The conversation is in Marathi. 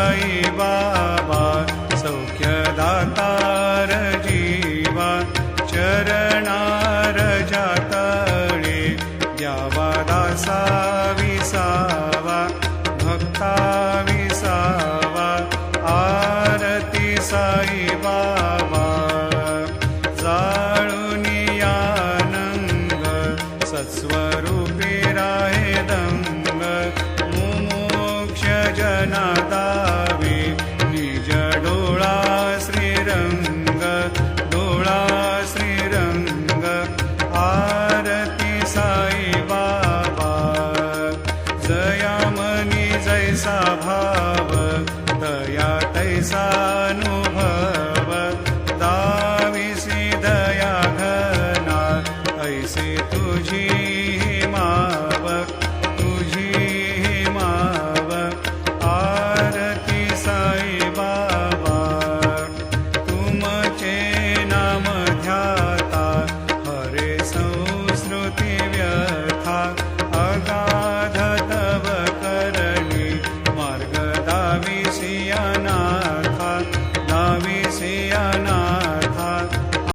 साई बाबा सौख्यदातार जीवा चरणार जातळे द्यावा दासा विसावा भक्ता विसावा आरती साई बाबा जाळूनी आनंद सत्स्वरूपी राहे दंग मुमोक्ष जना दावे निज डोळा श्रीरंग डोळा श्रीरंग आरती साई बाबा जयामनी जैसा भाव दया तैसा अनुभव दाविसी दया घना ऐसे तुझी माव तुझी माव आरती साई बाबा तुमचे नाम ध्याता हरे संस्कृती व्यथा अगाध तव करणी मार्ग दाविसिया